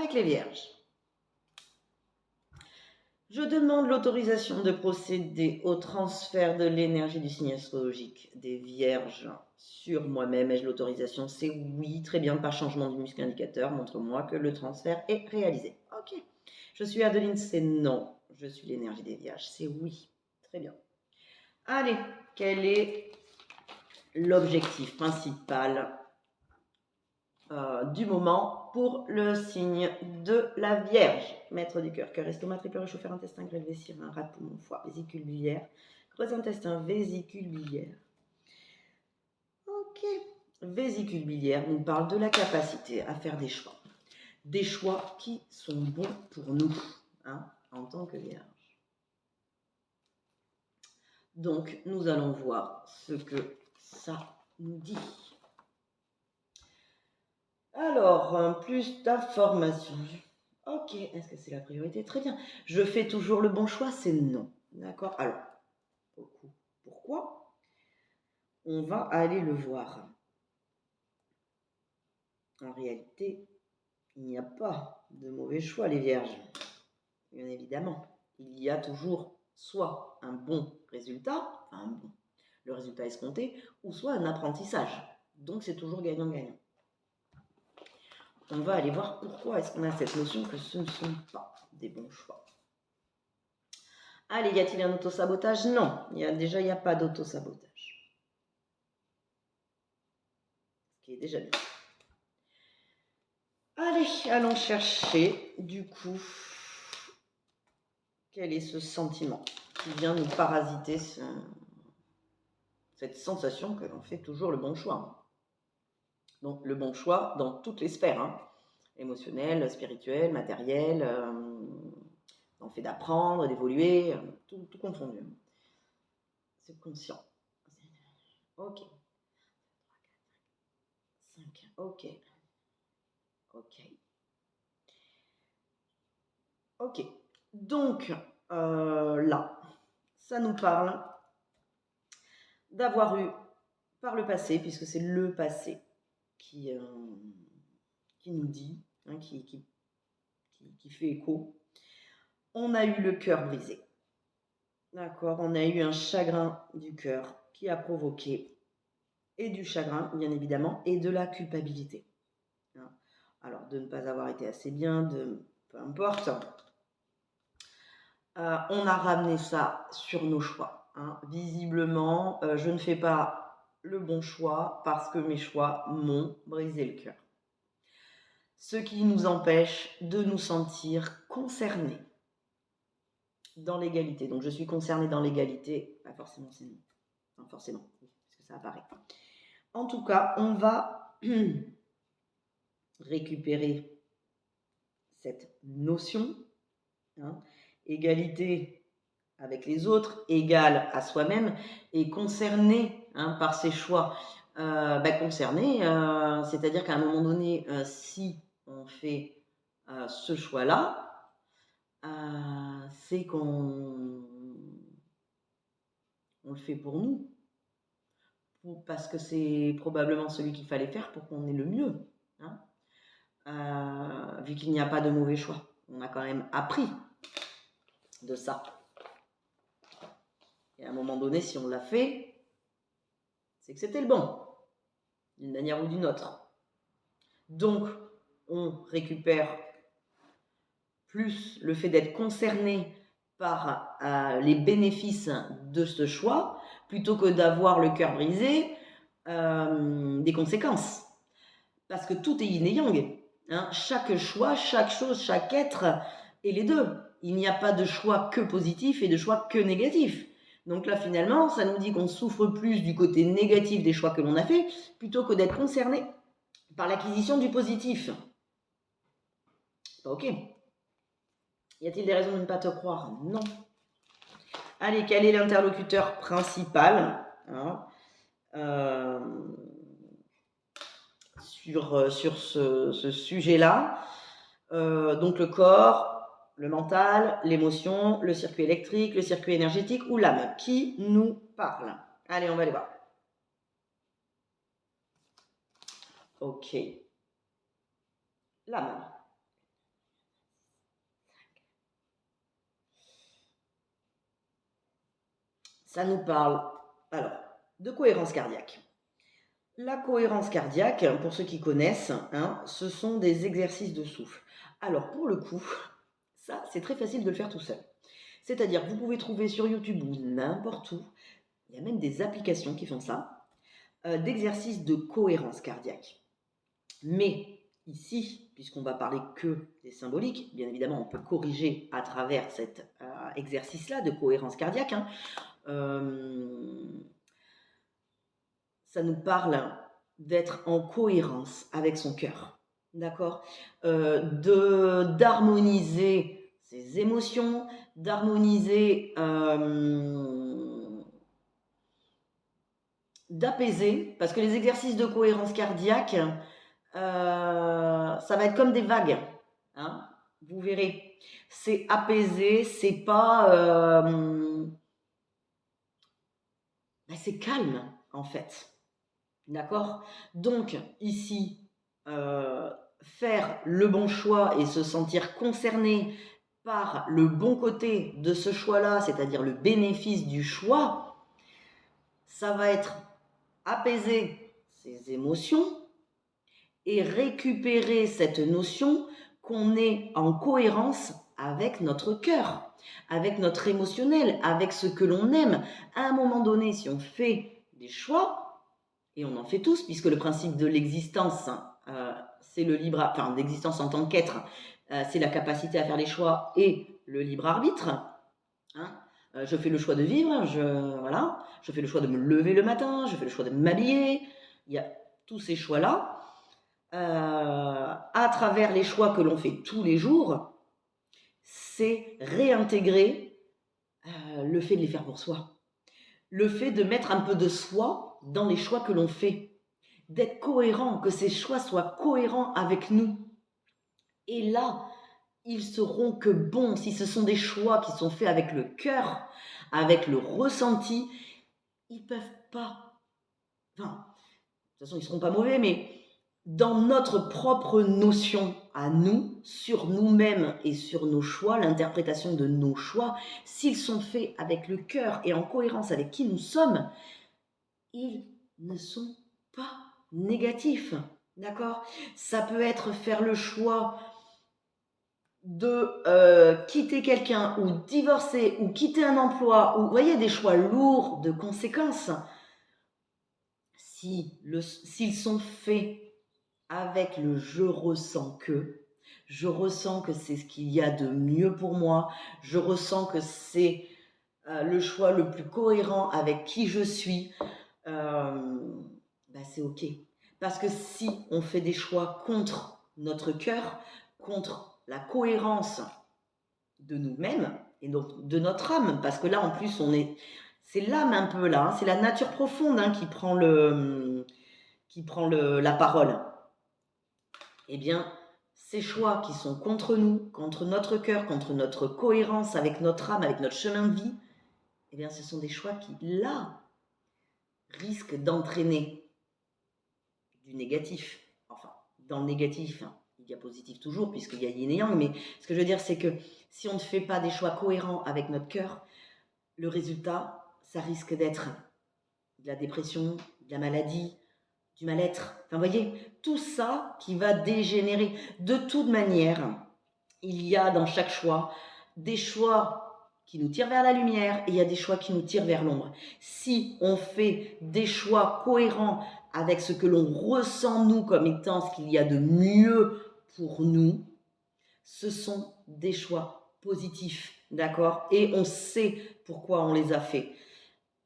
avec les vierges. Je demande l'autorisation de procéder au transfert de l'énergie du signe astrologique des vierges sur moi-même. Ai-je l'autorisation? C'est oui, très bien, par changement du muscle indicateur. Montre-moi que le transfert est réalisé. Ok. Je suis Adeline, c'est non. Je suis l'énergie des vierges, c'est oui. Très bien. Allez, quel est l'objectif principal du moment pour le signe de la Vierge? Maître du cœur, cœur, estomac, triple réchauffeur, intestin, grêle, vessie, rein, rate, poumon, foie, vésicule biliaire, gros intestin, vésicule biliaire. Ok. Vésicule biliaire nous parle de la capacité à faire des choix. Des choix qui sont bons pour nous, hein, en tant que Vierge. Donc, nous allons voir ce que ça nous dit. Alors, plus d'informations. Ok, est-ce que c'est la priorité? Très bien. Je fais toujours le bon choix? C'est non. D'accord? Alors, pourquoi? On va aller le voir. En réalité, il n'y a pas de mauvais choix, les vierges. Bien évidemment, il y a toujours soit un bon résultat, le résultat escompté, ou soit un apprentissage. Donc, c'est toujours gagnant-gagnant. On va aller voir pourquoi est-ce qu'on a cette notion que ce ne sont pas des bons choix. Allez, y a-t-il un autosabotage? Non, il n'y a pas d'autosabotage. Ce qui est déjà bien. Allez, allons chercher, du coup, quel est ce sentiment qui vient nous parasiter, cette sensation que l'on fait toujours le bon choix. Donc, le bon choix dans toutes les sphères, hein, émotionnelle, spirituelle, matérielle, dans le fait d'apprendre, d'évoluer, tout confondu. C'est conscient. Ok. 5. Ok. Ok. Ok. Donc, là, ça nous parle d'avoir eu par le passé, puisque c'est le passé qui nous dit, hein, qui fait écho, on a eu le cœur brisé. D'accord? On a eu un chagrin du cœur qui a provoqué et du chagrin, bien évidemment, et de la culpabilité. Hein? Alors, de ne pas avoir été assez bien, peu importe. On a ramené ça sur nos choix. Hein. Visiblement, je ne fais pas le bon choix parce que mes choix m'ont brisé le cœur. Ce qui nous empêche de nous sentir concernés dans l'égalité. Donc, je suis concernée dans l'égalité, pas forcément c'est non. Enfin, forcément, parce que ça apparaît. En tout cas, on va récupérer cette notion, hein, égalité avec les autres, égale à soi-même, et concerné, hein, par ses choix. Concerné, c'est-à-dire qu'à un moment donné, si on fait ce choix-là, c'est qu'on le fait pour nous, parce que c'est probablement celui qu'il fallait faire pour qu'on ait le mieux. Hein. Vu qu'il n'y a pas de mauvais choix, on a quand même appris de ça. Et à un moment donné, si on l'a fait, c'est que c'était le bon, d'une manière ou d'une autre. Donc, on récupère plus le fait d'être concerné par les bénéfices de ce choix, plutôt que d'avoir le cœur brisé des conséquences. Parce que tout est yin et yang. Hein. Chaque choix, chaque chose, chaque être est les deux. Il n'y a pas de choix que positif et de choix que négatif. Donc là, finalement, ça nous dit qu'on souffre plus du côté négatif des choix que l'on a fait, plutôt que d'être concerné par l'acquisition du positif. Ok. Y a-t-il des raisons de ne pas te croire? Non. Allez, quel est l'interlocuteur principal, hein, sur ce sujet-là? Donc le corps, le mental, l'émotion, le circuit électrique, le circuit énergétique ou l'âme. Qui nous parle? Allez, on va aller voir. Ok. L'âme. ça nous parle alors de cohérence cardiaque. La cohérence cardiaque, pour ceux qui connaissent, hein, ce sont des exercices de souffle. Alors pour le coup, ça c'est très facile de le faire tout seul. C'est-à-dire que vous pouvez trouver sur YouTube ou n'importe où, il y a même des applications qui font ça, d'exercices de cohérence cardiaque. Mais ici, puisqu'on va parler que des symboliques, bien évidemment, on peut corriger à travers cet exercice-là de cohérence cardiaque. Hein. Ça nous parle d'être en cohérence avec son cœur, d'accord, d'harmoniser ses émotions, d'harmoniser, d'apaiser, parce que les exercices de cohérence cardiaque, ça va être comme des vagues, hein, vous verrez. C'est apaisé, c'est pas... c'est calme, en fait. D'accord? Donc, ici, faire le bon choix et se sentir concerné par le bon côté de ce choix-là, c'est-à-dire le bénéfice du choix, ça va être apaiser ses émotions et récupérer cette notion qu'on est en cohérence avec notre cœur, avec notre émotionnel, avec ce que l'on aime. À un moment donné, si on fait des choix, et on en fait tous, puisque le principe de l'existence, c'est le libre, enfin l'existence en tant qu'être, c'est la capacité à faire les choix et le libre arbitre. Hein. Je fais le choix de vivre, voilà, je fais le choix de me lever le matin, je fais le choix de m'habiller. Il y a tous ces choix-là. À travers les choix que l'on fait tous les jours, c'est réintégrer le fait de les faire pour soi. Le fait de mettre un peu de soi dans les choix que l'on fait, d'être cohérent, que ces choix soient cohérents avec nous. Et là, ils seront que bons. Si ce sont des choix qui sont faits avec le cœur, avec le ressenti, ils ne peuvent pas... Enfin, de toute façon, ils ne seront pas mauvais, mais dans notre propre notion à nous, sur nous-mêmes et sur nos choix, l'interprétation de nos choix, s'ils sont faits avec le cœur et en cohérence avec qui nous sommes, ils ne sont pas négatifs, d'accord? Ça peut être faire le choix de quitter quelqu'un ou divorcer ou quitter un emploi, ou vous voyez, des choix lourds de conséquences. S'ils sont faits avec le je ressens que c'est ce qu'il y a de mieux pour moi, je ressens que c'est le choix le plus cohérent avec qui je suis, c'est ok. Parce que si on fait des choix contre notre cœur, contre la cohérence de nous-mêmes et donc de notre âme, parce que là en plus c'est l'âme un peu là, hein, c'est la nature profonde hein, qui prend la parole. Eh bien, ces choix qui sont contre nous, contre notre cœur, contre notre cohérence avec notre âme, avec notre chemin de vie, eh bien, ce sont des choix qui, là, risquent d'entraîner du négatif. Enfin, dans le négatif, hein, il y a positif toujours, puisqu'il y a yin et yang, mais ce que je veux dire, c'est que si on ne fait pas des choix cohérents avec notre cœur, le résultat, ça risque d'être de la dépression, de la maladie, du mal-être. Enfin, vous voyez, tout ça qui va dégénérer. De toute manière, il y a dans chaque choix des choix qui nous tirent vers la lumière et il y a des choix qui nous tirent vers l'ombre. Si on fait des choix cohérents avec ce que l'on ressent nous comme étant ce qu'il y a de mieux pour nous, ce sont des choix positifs, d'accord? Et on sait pourquoi on les a faits.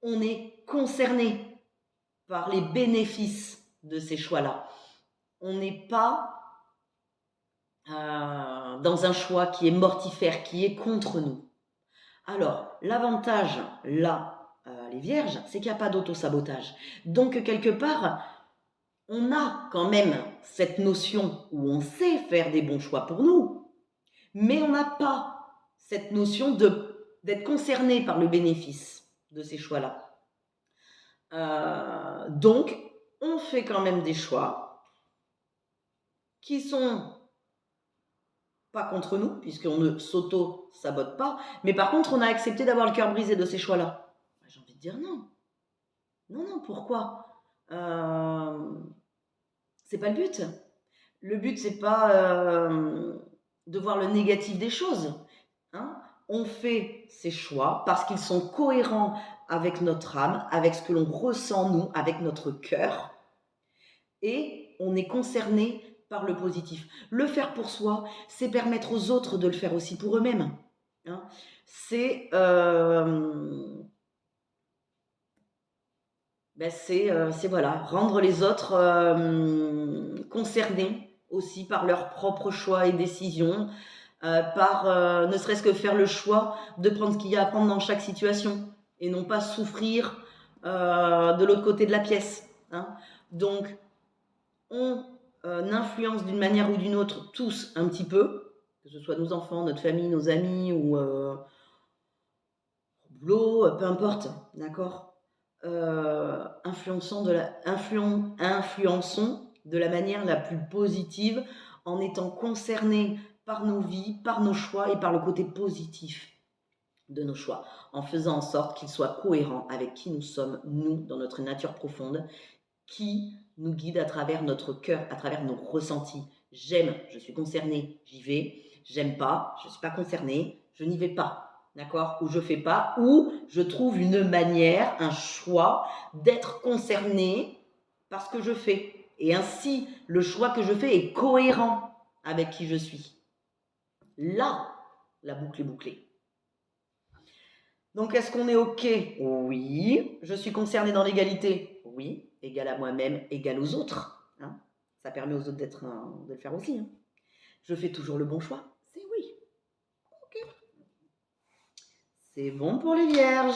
On est concerné par les bénéfices de ces choix-là. On n'est pas dans un choix qui est mortifère, qui est contre nous. Alors, l'avantage, là, les vierges, c'est qu'il n'y a pas d'auto-sabotage. Donc, quelque part, on a quand même cette notion où on sait faire des bons choix pour nous, mais on n'a pas cette notion d'être concerné par le bénéfice de ces choix-là. Donc, on fait quand même des choix qui sont pas contre nous, puisqu'on ne s'auto-sabote pas, mais par contre, on a accepté d'avoir le cœur brisé de ces choix-là. J'ai envie de dire non. Non, non, pourquoi? C'est pas le but. Le but, c'est pas de voir le négatif des choses. Hein. On fait ces choix parce qu'ils sont cohérents avec notre âme, avec ce que l'on ressent nous, avec notre cœur, et on est concerné par le positif. Le faire pour soi, c'est permettre aux autres de le faire aussi pour eux-mêmes. Hein. C'est voilà, rendre les autres concernés aussi par leurs propres choix et décisions, par ne serait-ce que faire le choix de prendre ce qu'il y a à prendre dans chaque situation et non pas souffrir de l'autre côté de la pièce. Hein. Donc, on influence d'une manière ou d'une autre tous un petit peu, que ce soit nos enfants, notre famille, nos amis ou au boulot, peu importe, d'accord. Influençons de la manière la plus positive en étant concernés par nos vies, par nos choix et par le côté positif de nos choix, en faisant en sorte qu'ils soient cohérents avec qui nous sommes, nous, dans notre nature profonde, qui nous guide à travers notre cœur, à travers nos ressentis. J'aime, je suis concernée, j'y vais. J'aime pas, je ne suis pas concernée, je n'y vais pas. D'accord? Ou je fais pas, ou je trouve une manière, un choix d'être concernée par ce que je fais. Et ainsi, le choix que je fais est cohérent avec qui je suis. Là, la boucle est bouclée. Donc, est-ce qu'on est OK? Oui. Je suis concernée dans l'égalité? Oui. Égal à moi-même, égal aux autres. Hein. Ça permet aux autres de le faire aussi. Hein. Je fais toujours le bon choix? C'est oui. OK. C'est bon pour les vierges.